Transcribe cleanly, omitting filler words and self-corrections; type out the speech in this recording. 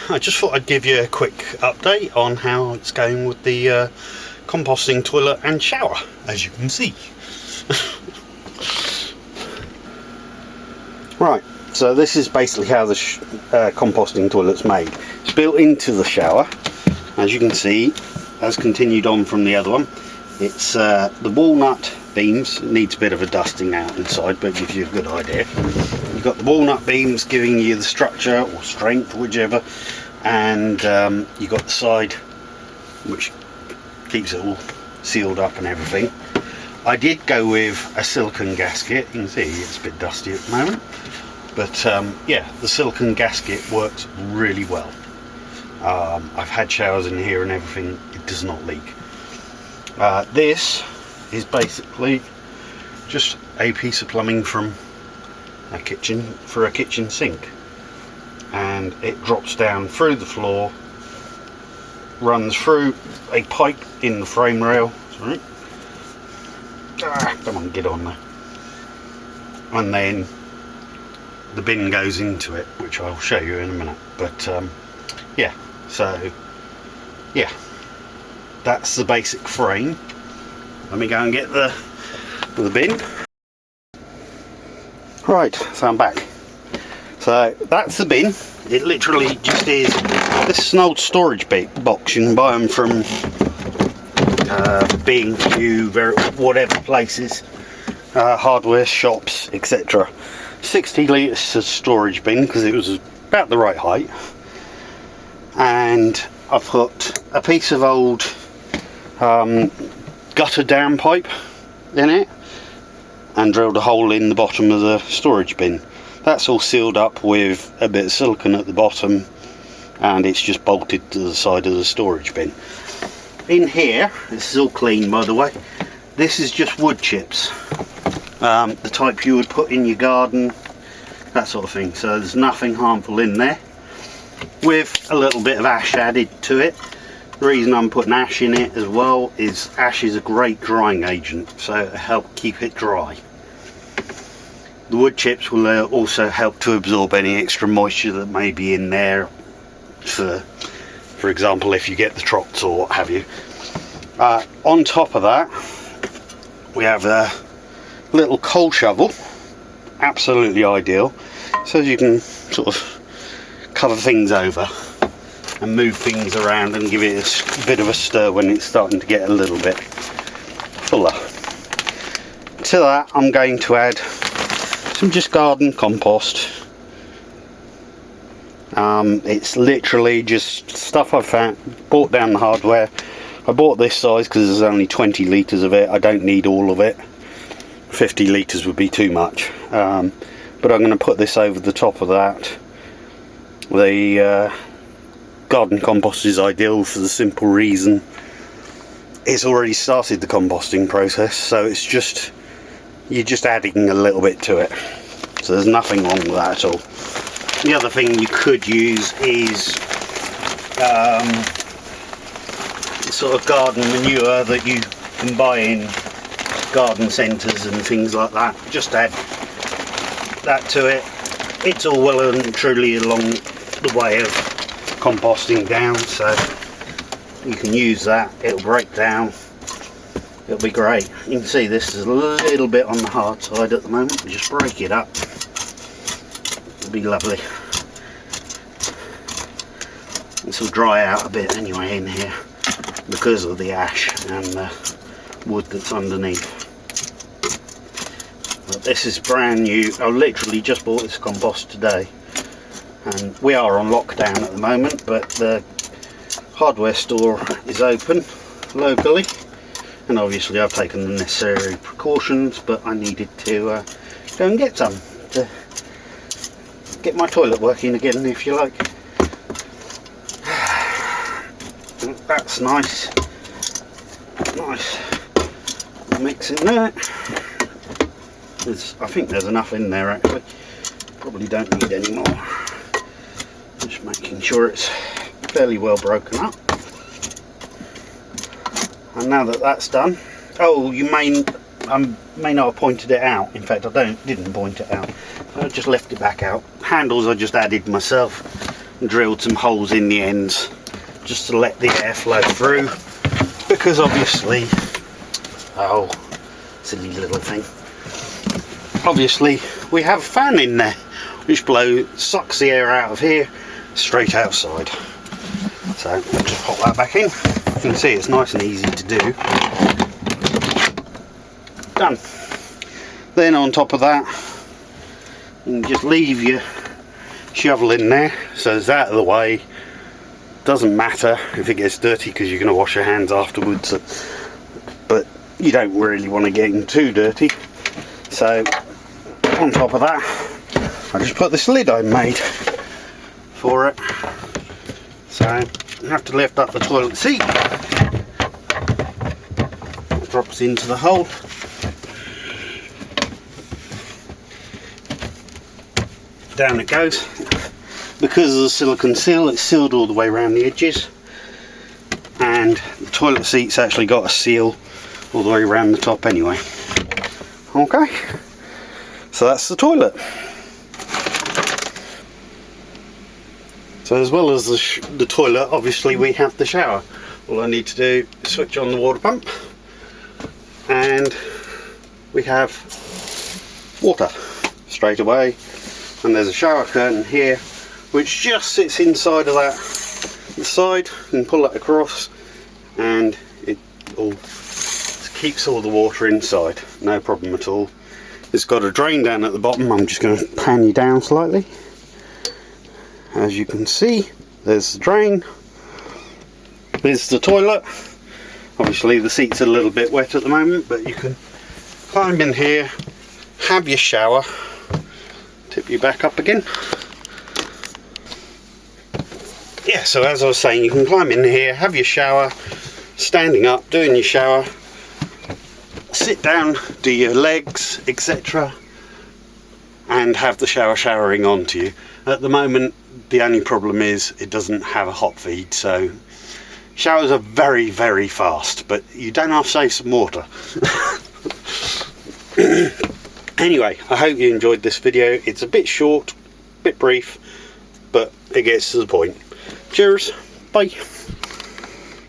I just thought I'd give you a quick update on how it's going with the composting toilet and shower, as you can see. Right, so this is basically how the composting toilet's made. It's built into the shower, as you can see, as continued on from the other one. It's the walnut beams. It needs a bit of a dusting out inside, but gives you a good idea. You've got the walnut beams giving you the structure or strength, whichever, and you've got the side which keeps it all sealed up and everything. I did go with a silicone gasket. You can see it's a bit dusty at the moment, but yeah, the silicone gasket works really well. I've had showers in here and everything, it does not leak. This is basically just a piece of plumbing from a kitchen for a kitchen sink, and it drops down through the floor, runs through a pipe in the frame rail. Sorry. Come on, get on there. And then the bin goes into it, which I'll show you in a minute. But yeah, so yeah, that's the basic frame. Let me go and get the bin. Right, so I'm back. So that's the bin. It literally just is. This is an old storage box. You can buy them from B&Q, whatever places, hardware shops, etc. 60 litres storage bin, because it was about the right height. And I've put a piece of old gutter down pipe in it and drilled a hole in the bottom of the storage bin. That's all sealed up with a bit of silicone at the bottom, and it's just bolted to the side of the storage bin. In here, this is all clean by the way, this is just wood chips, the type you would put in your garden, that sort of thing. So there's nothing harmful in there, with a little bit of ash added to it. The reason I'm putting ash in it as well is ash is a great drying agent, so it'll help keep it dry. The wood chips will also help to absorb any extra moisture that may be in there, for example, if you get the trots or what have you. On top of that, we have a little coal shovel, absolutely ideal, so you can sort of cover things over and move things around and give it a bit of a stir when it's starting to get a little bit fuller. To that, I'm going to add some just garden compost. It's literally just stuff I've found, bought down the hardware. I bought this size because there's only 20 litres of it. I don't need all of it. 50 litres would be too much. But I'm going to put this over the top of that. The garden compost is ideal for the simple reason it's already started the composting process, so it's just, you're just adding a little bit to it. So there's nothing wrong with that at all. The other thing you could use is sort of garden manure that you can buy in garden centres and things like that. Just add that to it. It's all well and truly along the way of composting down, so you can use that. It'll break down. It'll be great. You can see this is a little bit on the hard side at the moment. Just break it up. It'll be lovely. This will dry out a bit anyway in here because of the ash and the wood that's underneath. But this is brand new. I literally just bought this compost today, and we are on lockdown at the moment, but the hardware store is open locally, and obviously I've taken the necessary precautions, but I needed to go and get some to get my toilet working again, if you like. That's nice. Nice. Mix in there. I think there's enough in there actually. Probably don't need any more. Just making sure it's fairly well broken up. And now that that's done, oh, you may not have pointed it out. In fact, I didn't point it out. I just left it back out. Handles I just added myself. and drilled some holes in the ends just to let the air flow through, because obviously, oh, silly little thing, obviously we have a fan in there which sucks the air out of here straight outside. So I'll just pop that back in. You can see it's nice and easy to do. Done. Then on top of that, you can just leave your shovel in there so it's out of the way. Doesn't matter if it gets dirty because you're going to wash your hands afterwards, but you don't really want to get them too dirty. So on top of that, I just put this lid I made for it. So you have to lift up the toilet seat. It drops into the hole. Down it goes. Because of the silicone seal, it's sealed all the way around the edges, and the toilet seat's actually got a seal all the way around the top anyway. Okay, so that's the toilet. So as well as the toilet, obviously we have the shower. All I need to do is switch on the water pump and we have water straight away, and there's a shower curtain here which just sits inside of that side. You can pull that across and it all keeps all the water inside, no problem at all. It's got a drain down at the bottom. I'm just going to pan you down slightly. As you can see, there's the drain, there's the toilet. Obviously the seat's a little bit wet at the moment, but you can climb in here, have your shower, tip you back up again. Yeah, so as I was saying, you can climb in here, have your shower, standing up, doing your shower, sit down, do your legs, etc., and have the shower showering onto you. At the moment, the only problem is it doesn't have a hot feed, so showers are very, very fast, but you don't have to save some water. Anyway, I hope you enjoyed this video. It's a bit short, a bit brief, but it gets to the point. Cheers, bye.